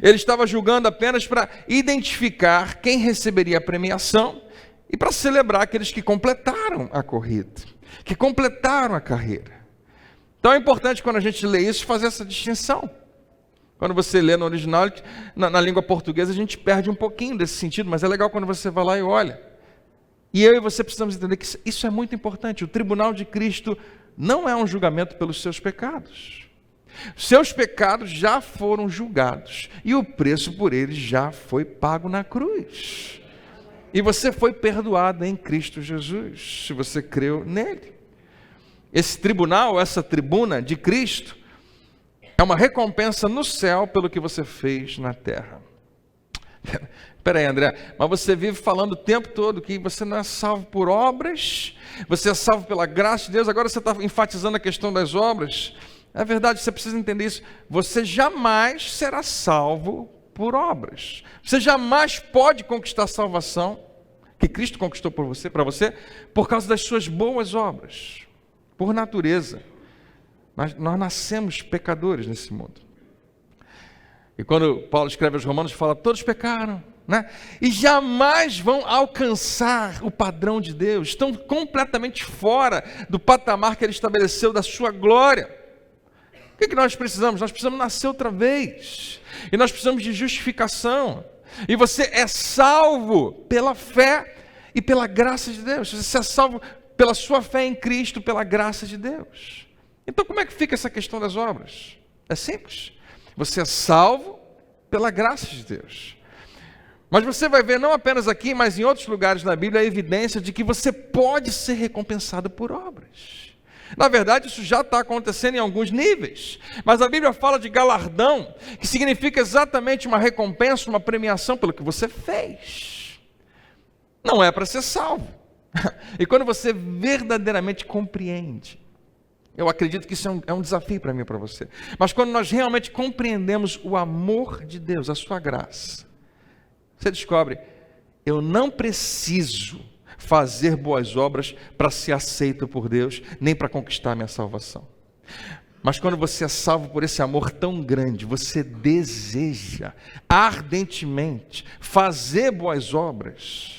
Ele estava julgando apenas para identificar quem receberia a premiação e para celebrar aqueles que completaram a corrida, que completaram a carreira. Então é importante quando a gente lê isso, fazer essa distinção. Quando você lê no original, na língua portuguesa, a gente perde um pouquinho desse sentido, mas é legal quando você vai lá e olha. E eu e você precisamos entender que isso é muito importante. O tribunal de Cristo não é um julgamento pelos seus pecados. Seus pecados já foram julgados e o preço por eles já foi pago na cruz. E você foi perdoado em Cristo Jesus, se você creu nele. Esse tribunal, essa tribuna de Cristo, é uma recompensa no céu pelo que você fez na terra. Espera aí, André, mas você vive falando o tempo todo que você não é salvo por obras, você é salvo pela graça de Deus, agora você está enfatizando a questão das obras. É verdade, você precisa entender isso. Você jamais será salvo por obras. Você jamais pode conquistar a salvação que Cristo conquistou por você, para você, por causa das suas boas obras. Por natureza. Nós nascemos pecadores nesse mundo. E quando Paulo escreve aos Romanos, fala, todos pecaram, né? E jamais vão alcançar o padrão de Deus. Estão completamente fora do patamar que ele estabeleceu da sua glória. O que nós precisamos? Nós precisamos nascer outra vez. E nós precisamos de justificação. E você é salvo pela fé e pela graça de Deus. Você é salvo pela sua fé em Cristo, pela graça de Deus. Então como é que fica essa questão das obras? É simples. Você é salvo pela graça de Deus. Mas você vai ver, não apenas aqui, mas em outros lugares na Bíblia, a evidência de que você pode ser recompensado por obras. Na verdade, isso já está acontecendo em alguns níveis. Mas a Bíblia fala de galardão, que significa exatamente uma recompensa, uma premiação pelo que você fez. Não é para ser salvo. E quando você verdadeiramente compreende, eu acredito que isso é um desafio para mim e para você. Mas quando nós realmente compreendemos o amor de Deus, a sua graça, você descobre, eu não preciso fazer boas obras para ser aceito por Deus, nem para conquistar a minha salvação. Mas quando você é salvo por esse amor tão grande, você deseja ardentemente fazer boas obras,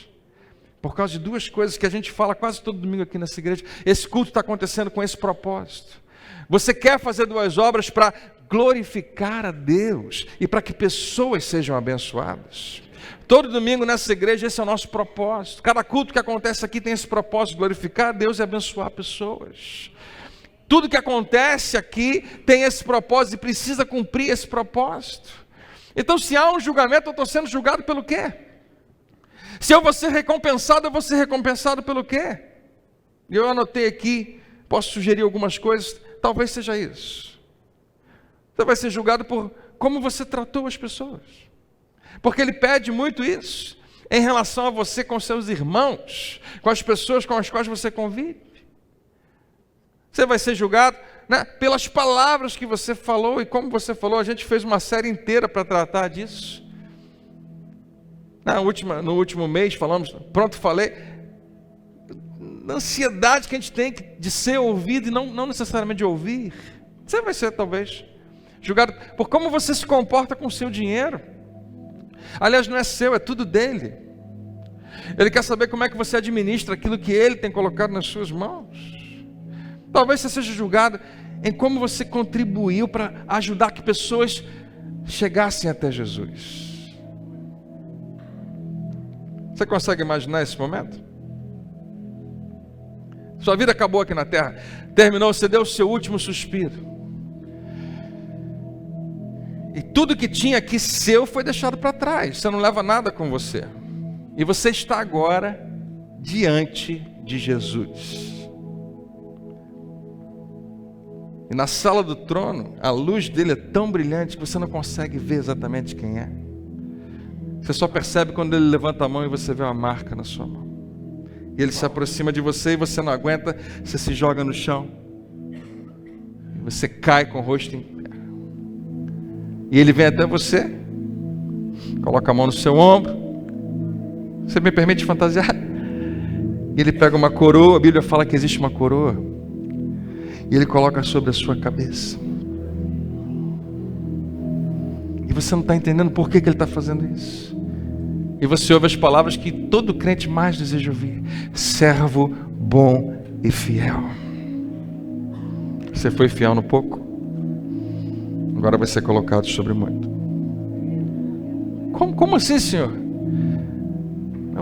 por causa de duas coisas que a gente fala quase todo domingo aqui nessa igreja. Esse culto está acontecendo com esse propósito. Você quer fazer boas obras para glorificar a Deus e para que pessoas sejam abençoadas. Todo domingo nessa igreja esse é o nosso propósito. Cada culto que acontece aqui tem esse propósito, glorificar a Deus e abençoar pessoas. Tudo que acontece aqui tem esse propósito e precisa cumprir esse propósito. Então, se há um julgamento, eu estou sendo julgado pelo quê? Se eu vou ser recompensado, eu vou ser recompensado pelo quê? Eu anotei aqui, posso sugerir algumas coisas, talvez seja isso. Você vai ser julgado por como você tratou as pessoas. Porque ele pede muito isso em relação a você com seus irmãos, com as pessoas com as quais você convive. Você vai ser julgado, né, pelas palavras que você falou e como você falou. A gente fez uma série inteira para tratar disso. No último mês falamos, pronto, falei, da ansiedade que a gente tem de ser ouvido e não necessariamente de ouvir. Você vai ser talvez julgado por como você se comporta com o seu dinheiro. Aliás, não é seu, é tudo dele. Ele quer saber como é que você administra aquilo que ele tem colocado nas suas mãos. Talvez você seja julgado em como você contribuiu para ajudar que pessoas chegassem até Jesus. Você consegue imaginar esse momento? Sua vida acabou aqui na terra, terminou, você deu o seu último suspiro. E tudo que tinha aqui seu foi deixado para trás. Você não leva nada com você. E você está agora diante de Jesus. E na sala do trono, a luz dele é tão brilhante que você não consegue ver exatamente quem é. Você só percebe quando ele levanta a mão e você vê uma marca na sua mão. E ele se aproxima de você e você não aguenta, você se joga no chão. E você cai com o rosto em pé. E ele vem até você, coloca a mão no seu ombro. Você me permite fantasiar? E ele pega uma coroa, a Bíblia fala que existe uma coroa. E ele coloca sobre a sua cabeça. E você não está entendendo por que ele está fazendo isso. E você ouve as palavras que todo crente mais deseja ouvir: servo bom e fiel. Você foi fiel no pouco, agora vai ser colocado sobre muito. Como assim, Senhor?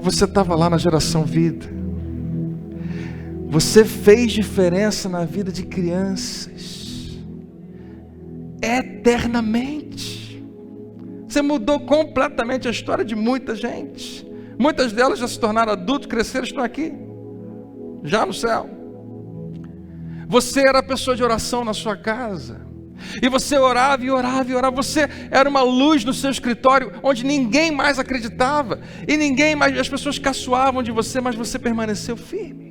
Você estava lá na geração vida. Você fez diferença na vida de crianças. Eternamente. Você mudou completamente a história de muita gente. Muitas delas já se tornaram adultos, cresceram, estão aqui. Já no céu. Você era a pessoa de oração na sua casa. E você orava e orava e orava. Você era uma luz no seu escritório onde ninguém mais acreditava. E ninguém mais, as pessoas caçoavam de você, mas você permaneceu firme.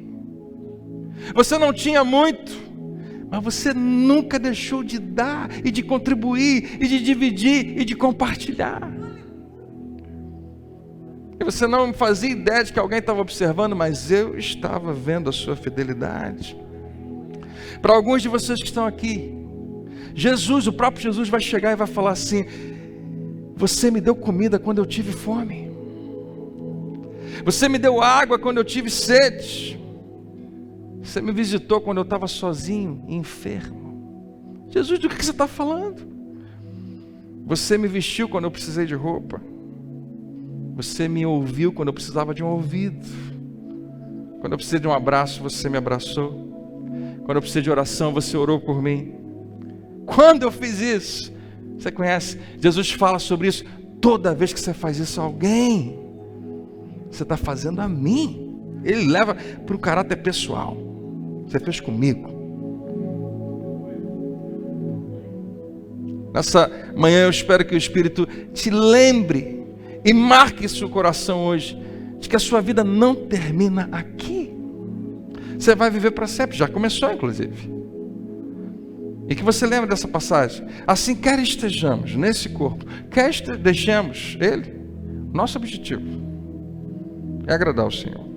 Você não tinha muito, mas você nunca deixou de dar e de contribuir e de dividir e de compartilhar. E você não fazia ideia de que alguém estava observando, mas eu estava vendo a sua fidelidade. Para alguns de vocês que estão aqui, Jesus, o próprio Jesus vai chegar e vai falar assim: você me deu comida quando eu tive fome. Você me deu água quando eu tive sede. Você me visitou quando eu estava sozinho e enfermo. Jesus, do que você está falando? Você me vestiu quando eu precisei de roupa. Você me ouviu quando eu precisava de um ouvido. Quando eu precisei de um abraço, você me abraçou. Quando eu precisei de oração, você orou por mim. Quando eu fiz isso? Você conhece? Jesus fala sobre isso. Toda vez que você faz isso a alguém, você está fazendo a mim. Ele leva para o caráter pessoal. Você fez comigo. Nessa manhã eu espero que o Espírito te lembre e marque seu coração hoje de que a sua vida não termina aqui. Você vai viver para sempre, já começou inclusive. E que você lembre dessa passagem. Assim, quer estejamos nesse corpo, quer deixemos ele, nosso objetivo é agradar o Senhor.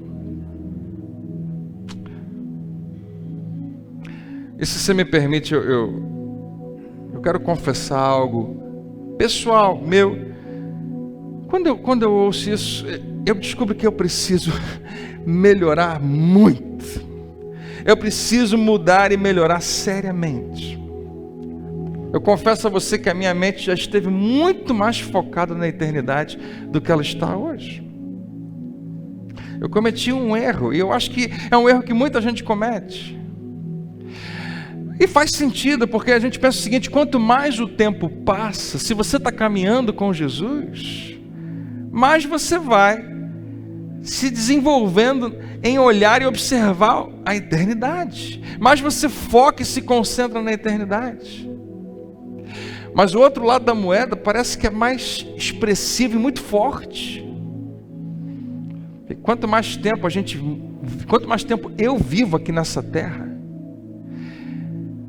E se você me permite, eu quero confessar algo pessoal, meu. Quando eu ouço isso, eu descubro que eu preciso melhorar muito. Eu preciso mudar e melhorar seriamente. Eu confesso a você que a minha mente já esteve muito mais focada na eternidade do que ela está hoje. Eu cometi um erro, e eu acho que é um erro que muita gente comete. E faz sentido, porque a gente pensa o seguinte: quanto mais o tempo passa, se você está caminhando com Jesus, mais você vai se desenvolvendo em olhar e observar a eternidade. Mais você foca e se concentra na eternidade. Mas o outro lado da moeda parece que é mais expressivo e muito forte. E quanto mais tempo eu vivo aqui nessa terra,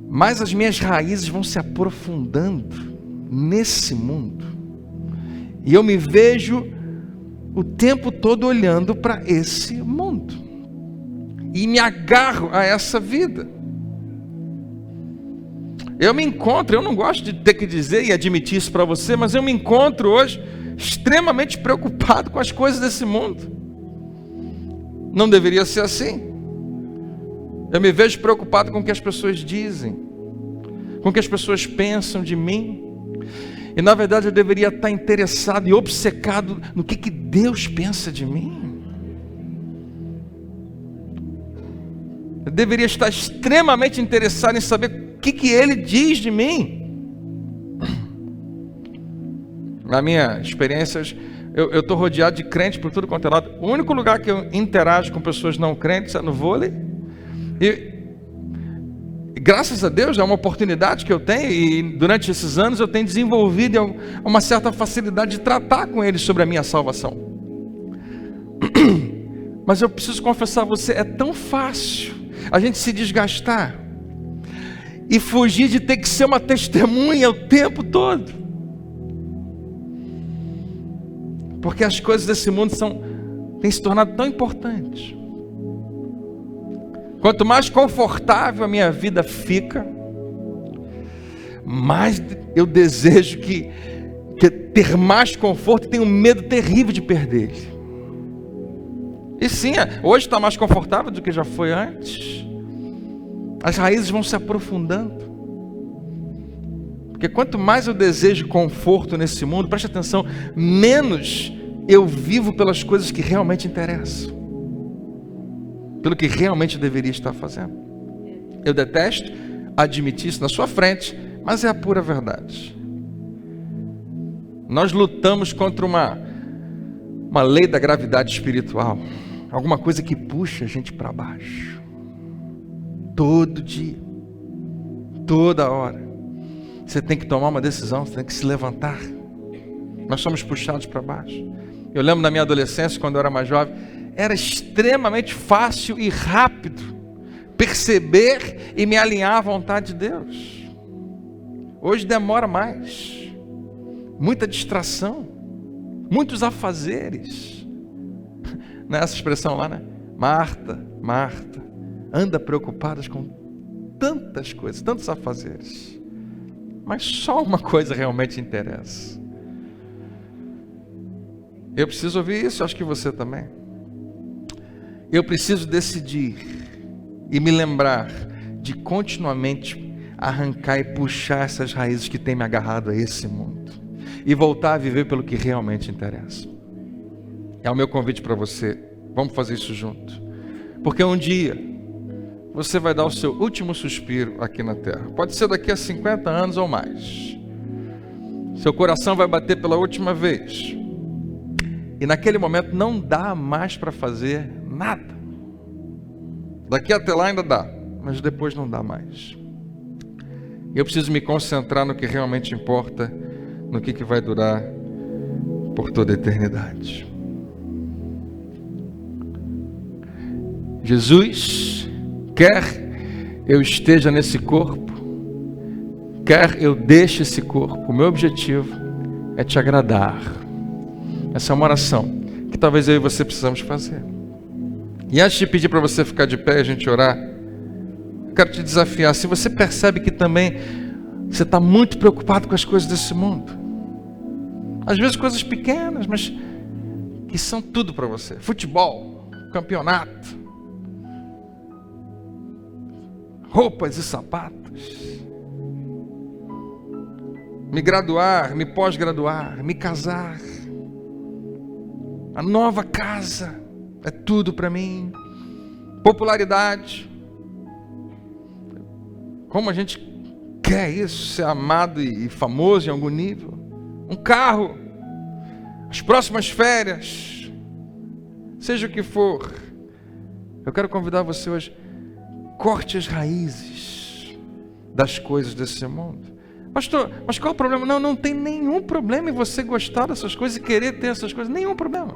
mais as minhas raízes vão se aprofundando nesse mundo. E eu me vejo o tempo todo olhando para esse mundo. E me agarro a essa vida. Eu me encontro, eu não gosto de ter que dizer e admitir isso para você, mas eu me encontro hoje extremamente preocupado com as coisas desse mundo. Não deveria ser assim. Eu me vejo preocupado com o que as pessoas dizem, com o que as pessoas pensam de mim. E na verdade eu deveria estar interessado e obcecado no que Deus pensa de mim. Eu deveria estar extremamente interessado em saber o que Ele diz de mim. Na minha experiência, eu estou rodeado de crentes por tudo quanto é lado. O único lugar que eu interajo com pessoas não crentes é no vôlei. E graças a Deus é uma oportunidade que eu tenho, e durante esses anos eu tenho desenvolvido uma certa facilidade de tratar com eles sobre a minha salvação. Mas eu preciso confessar a você, é tão fácil a gente se desgastar e fugir de ter que ser uma testemunha o tempo todo, porque as coisas desse mundo têm se tornado tão importantes. Quanto mais confortável a minha vida fica, mais eu desejo que ter mais conforto, e tenho um medo terrível de perder ele. E sim, hoje está mais confortável do que já foi antes. As raízes vão se aprofundando. Porque quanto mais eu desejo conforto nesse mundo, preste atenção, menos eu vivo pelas coisas que realmente interessam, pelo que realmente eu deveria estar fazendo. Eu detesto admitir isso na sua frente, mas é a pura verdade. Nós lutamos contra uma lei da gravidade espiritual, alguma coisa que puxa a gente para baixo, todo dia, toda hora. Você tem que tomar uma decisão, você tem que se levantar. Nós somos puxados para baixo. Eu lembro na minha adolescência, quando eu era mais jovem, era extremamente fácil e rápido perceber e me alinhar à vontade de Deus. Hoje demora mais, muita distração, muitos afazeres. Não é essa expressão lá, né? Marta, anda preocupada com tantas coisas, tantos afazeres, mas só uma coisa realmente interessa. Eu preciso ouvir isso, acho que você também. Eu preciso decidir e me lembrar de continuamente arrancar e puxar essas raízes que têm me agarrado a esse mundo e voltar a viver pelo que realmente interessa. É o meu convite para você. Vamos fazer isso junto. Porque um dia você vai dar o seu último suspiro aqui na terra. Pode ser daqui a 50 anos ou mais. Seu coração vai bater pela última vez. E naquele momento não dá mais para fazer nada. Daqui até lá ainda dá, mas depois não dá mais. Eu preciso me concentrar no que realmente importa, no que vai durar por toda a eternidade. Jesus quer eu esteja nesse corpo, quer eu deixe esse corpo. O meu objetivo é te agradar. Essa é uma oração que talvez eu e você precisamos fazer. E antes de pedir para você ficar de pé e a gente orar, eu quero te desafiar. Se você percebe que também você está muito preocupado com as coisas desse mundo, às vezes coisas pequenas, mas que são tudo para você. Futebol, campeonato, roupas e sapatos, me graduar, me pós-graduar, me casar, a nova casa é tudo para mim, popularidade, como a gente quer isso, ser amado e famoso em algum nível, um carro, as próximas férias, seja o que for. Eu quero convidar você hoje, corte as raízes das coisas desse mundo. Pastor, mas qual é o problema? Não tem nenhum problema em você gostar dessas coisas e querer ter essas coisas, nenhum problema.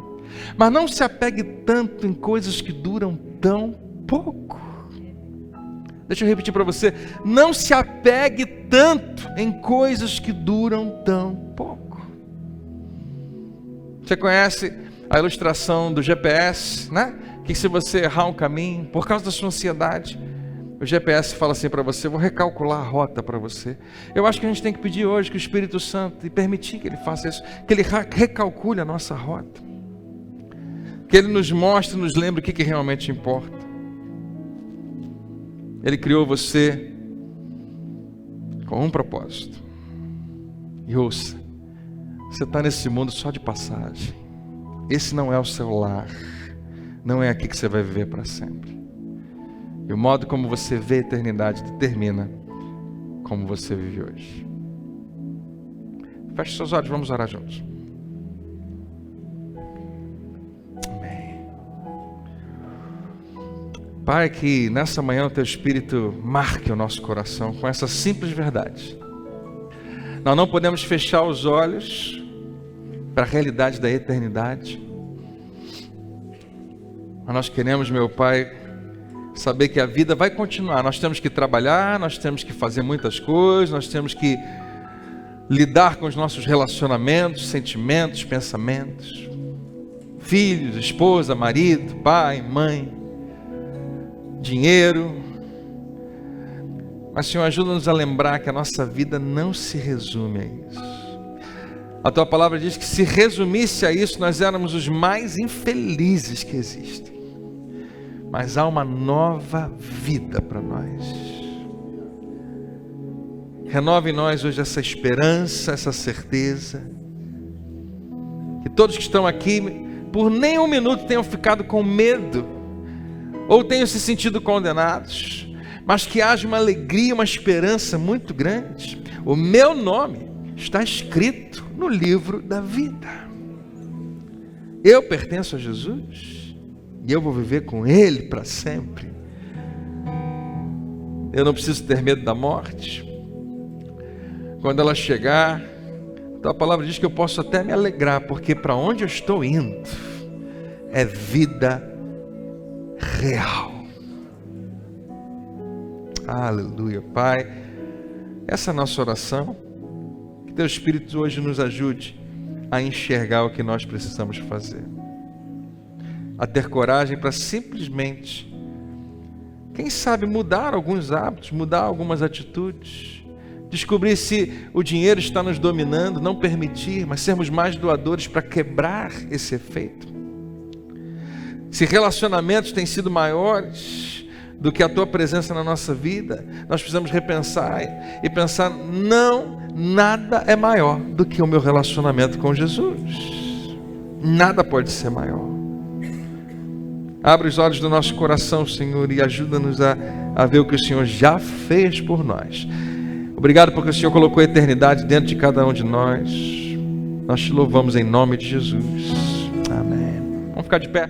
Mas não se apegue tanto em coisas que duram tão pouco. Deixa eu repetir para você, não se apegue tanto em coisas que duram tão pouco. Você conhece a ilustração do GPS, né? Que se você errar um caminho, por causa da sua ansiedade, o GPS fala assim para você, vou recalcular a rota para você. Eu acho que a gente tem que pedir hoje que o Espírito Santo, e permitir que Ele faça isso, que Ele recalcule a nossa rota. Que Ele nos mostre, nos lembre o que realmente importa. Ele criou você com um propósito. E ouça, você está nesse mundo só de passagem. Esse não é o seu lar. Não é aqui que você vai viver para sempre. E o modo como você vê a eternidade determina como você vive hoje. Feche seus olhos, vamos orar juntos. Amém. Pai, que nessa manhã o Teu Espírito marque o nosso coração com essa simples verdade. Nós não podemos fechar os olhos para a realidade da eternidade. Mas nós queremos, meu Pai, saber que a vida vai continuar. Nós temos que trabalhar, nós temos que fazer muitas coisas, nós temos que lidar com os nossos relacionamentos, sentimentos, pensamentos, filhos, esposa, marido, pai, mãe, dinheiro. Mas, Senhor, ajuda-nos a lembrar que a nossa vida não se resume a isso. A Tua palavra diz que se resumisse a isso, nós éramos os mais infelizes que existem. Mas há uma nova vida para nós. Renove em nós hoje essa esperança, essa certeza. Que todos que estão aqui, por nem um minuto tenham ficado com medo, ou tenham se sentido condenados, mas que haja uma alegria, uma esperança muito grande. O meu nome está escrito no livro da vida. Eu pertenço a Jesus. E eu vou viver com Ele para sempre. Eu não preciso ter medo da morte. Quando ela chegar, a palavra diz que eu posso até me alegrar, porque para onde eu estou indo é vida real. Aleluia, Pai. Essa é a nossa oração. Que Teu Espírito hoje nos ajude a enxergar o que nós precisamos fazer. A ter coragem para simplesmente, quem sabe, mudar alguns hábitos, mudar algumas atitudes, descobrir se o dinheiro está nos dominando, não permitir, mas sermos mais doadores para quebrar esse efeito. Se relacionamentos têm sido maiores do que a Tua presença na nossa vida, nós precisamos repensar e pensar, não, nada é maior do que o meu relacionamento com Jesus. Nada pode ser maior. Abre os olhos do nosso coração, Senhor, e ajuda-nos a ver o que o Senhor já fez por nós. Obrigado porque o Senhor colocou a eternidade dentro de cada um de nós. Nós te louvamos em nome de Jesus. Amém. Vamos ficar de pé.